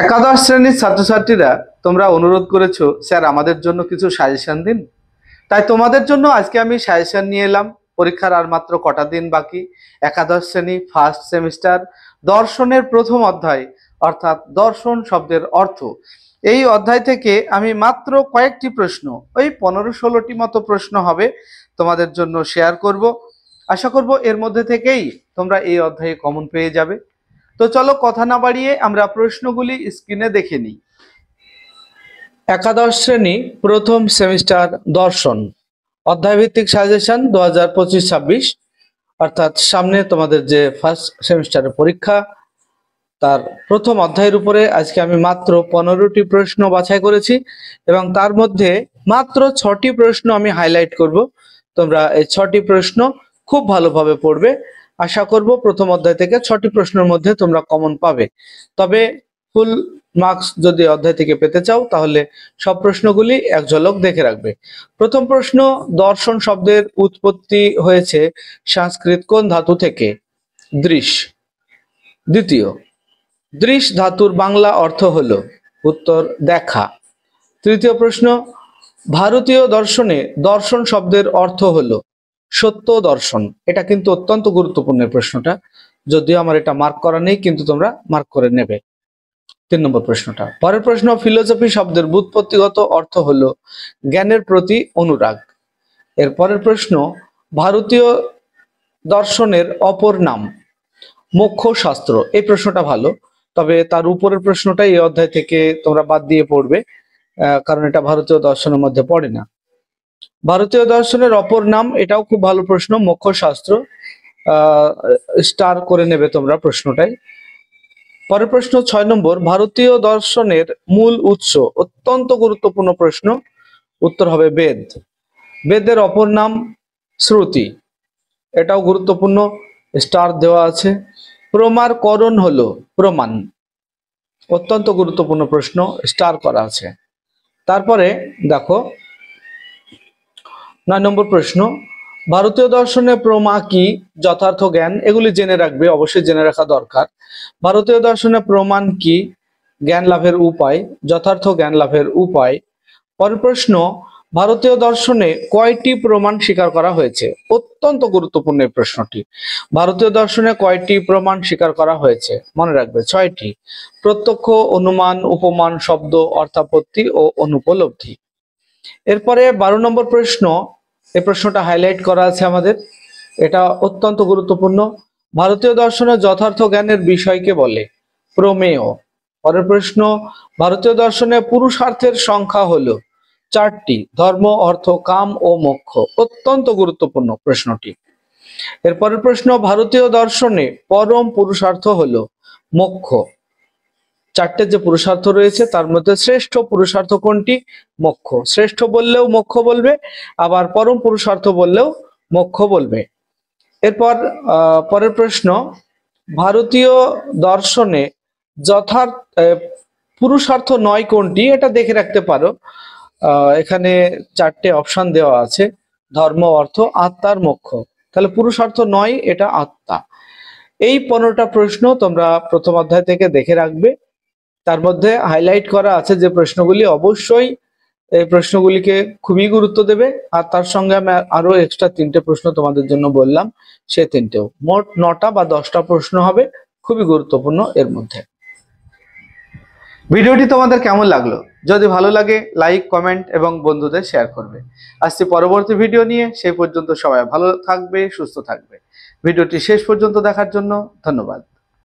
একাদশ শ্রেণীর ছাত্রছাত্রীরা তোমরা অনুরোধ করেছো স্যার আমাদের জন্য কিছু সাজেশন দিন। তাই তোমাদের জন্য আজকে আমি সাজেশন নিয়ে এলাম। পরীক্ষার আর মাত্র কটা দিন বাকি। একাদশ শ্রেণী ফার্স্ট সেমিস্টার দর্শনের প্রথম অধ্যায় অর্থাৎ দর্শন শব্দের অর্থ, এই অধ্যায় থেকে আমি মাত্র কয়েকটি প্রশ্ন, ওই 15-16টি মতো প্রশ্ন হবে, তোমাদের জন্য শেয়ার করব। আশা করব এর মধ্যে থেকেই তোমরা এই অধ্যায়ে কমন পেয়ে যাবে। তো চলো কথা না বাড়িয়ে আমরা প্রশ্নগুলি স্ক্রিনে দেখে নিই। একাদশ শ্রেণী প্রথম সেমিস্টার দর্শন অধ্যায়ভিত্তিক সাজেশন 2025-26, অর্থাৎ সামনে তোমাদের যে ফার্স্ট সেমিস্টারের পরীক্ষা তার প্রথম অধ্যায়ের উপরে আজকে আমি মাত্র 15টি প্রশ্ন বাছাই করেছি এবং তার মধ্যে মাত্র 6টি প্রশ্ন আমি হাইলাইট করব। তোমরা এই 6টি প্রশ্ন খুব ভালোভাবে পড়বে। আশা করব প্রথম অধ্যায় থেকে 6টি প্রশ্নের মধ্যে তোমরা কমন পাবে। তবে ফুল মার্কস যদি অধ্যায় থেকে পেতে চাও তাহলে সব প্রশ্নগুলি এক ঝলক দেখে রাখবে। প্রথম প্রশ্ন, দর্শন শব্দের উৎপত্তি হয়েছে সংস্কৃত কোন ধাতু থেকে? দৃশ। দ্বিতীয়, দৃশ ধাতুর বাংলা অর্থ হলো? উত্তর দেখা। তৃতীয় প্রশ্ন, ভারতীয় দর্শনে দর্শন শব্দের অর্থ হলো? সত্য দর্শন। এটা কিন্তু অত্যন্ত গুরুত্বপূর্ণ প্রশ্নটা, যদিও আমার এটা মার্ক করা নেই, কিন্তু তোমরা মার্ক করে নেবে। 3 নম্বর প্রশ্নটা, পরের প্রশ্ন, ফিলোসফি শব্দের ব্যুৎপত্তিগত অর্থ হলো জ্ঞানের প্রতি অনুরাগ। এর পরের প্রশ্ন, ভারতীয় দর্শনের অপর নাম? মোক্ষ শাস্ত্র। এই প্রশ্নটা ভালো, তবে তার উপরের প্রশ্নটা এই অধ্যায় থেকে তোমরা বাদ দিয়ে পড়বে, কারণ এটা ভারতীয় দর্শনের মধ্যে পড়ে না। ভারতীয় দর্শনের অপর নাম, এটাও খুব ভালো প্রশ্ন, মোক্ষ শাস্ত্র। স্টার করে নেবে তোমরা প্রশ্নটাই। পরের প্রশ্ন 6 নম্বর, ভারতীয় দর্শনের মূল উৎস? অত্যন্ত গুরুত্বপূর্ণ প্রশ্ন, উত্তর হবে বেদ। বেদের অপর নাম? শ্রুতি। এটাও গুরুত্বপূর্ণ, স্টার দেওয়া আছে। প্রমার করণ হলো? প্রমাণ। অত্যন্ত গুরুত্বপূর্ণ প্রশ্ন, স্টার করা আছে। তারপরে দেখো 9 নম্বর প্রশ্ন, ভারতীয় দর্শনে প্রমা কি? যথার্থ জ্ঞান। এগুলি জেনে রাখবে, অবশ্যই জেনে রাখা দরকার। ভারতীয় দর্শনে প্রমাণ কি? জ্ঞান লাভের উপায়, যথার্থ জ্ঞান লাভের উপায়। পরের প্রশ্ন, ভারতীয় দর্শনে কয়টি প্রমাণ স্বীকার করা হয়েছে? অত্যন্ত গুরুত্বপূর্ণ এই প্রশ্নটি। ভারতীয় দর্শনে কয়টি প্রমাণ স্বীকার করা হয়েছে? মনে রাখবে 6টি। প্রত্যক্ষ, অনুমান, উপমান, শব্দ, অর্থাপত্তি ও অনুপলব্ধি। এরপরে 12 নম্বর প্রশ্ন, এই প্রশ্নটা হাইলাইট করা আছে আমাদের, এটা অত্যন্ত গুরুত্বপূর্ণ। ভারতীয় দর্শনে যথার্থ জ্ঞানের বিষয়কে বলে? প্রমেয়। পরের প্রশ্ন, ভারতীয় দর্শনে পুরুষার্থের সংখ্যা হলো? 4টি, ধর্ম, অর্থ, কাম ও মোক্ষ। অত্যন্ত গুরুত্বপূর্ণ প্রশ্নটি। এরপরের প্রশ্ন, ভারতীয় দর্শনে পরম পুরুষার্থ হলো? মোক্ষ। 4টে যে পুরুষার্থ রয়েছে তার মধ্যে শ্রেষ্ঠ পুরুষার্থ কোনটি? মোক্ষ। শ্রেষ্ঠ বললেও মোক্ষ বলবে, আবার পরম পুরুষার্থ বললেও মোক্ষ বলবে। এরপর পরের প্রশ্ন, ভারতীয় দর্শনে যথার্থ পুরুষার্থ নয় কোনটি? এটা দেখে রাখতে পারো, এখানে 4টে অপশন দেওয়া আছে, ধর্ম, অর্থ, আত্মার মোক্ষ। তাহলে পুরুষার্থ নয়, এটা আত্মা। এই 15টা প্রশ্ন তোমরা প্রথম অধ্যায় থেকে দেখে রাখবে। তার মধ্যে হাইলাইট করা আছে যে প্রশ্নগুলি, অবশ্যই এই প্রশ্নগুলিকে খুবই গুরুত্ব দেবে। আর তার সঙ্গে আমি আরো এক্সট্রা 3টে প্রশ্ন তোমাদের জন্য বললাম, সে 3টেও, মোট 9টা বা 10টা প্রশ্ন হবে, খুবই গুরুত্বপূর্ণ এর মধ্যে। ভিডিওটি তোমাদের কেমন লাগলো? যদি ভালো লাগে লাইক, কমেন্ট এবং বন্ধুদের শেয়ার করবে। আসছি পরবর্তী ভিডিও নিয়ে, সেই পর্যন্ত সবাই ভালো থাকবে, সুস্থ থাকবে। ভিডিওটি শেষ পর্যন্ত দেখার জন্য ধন্যবাদ।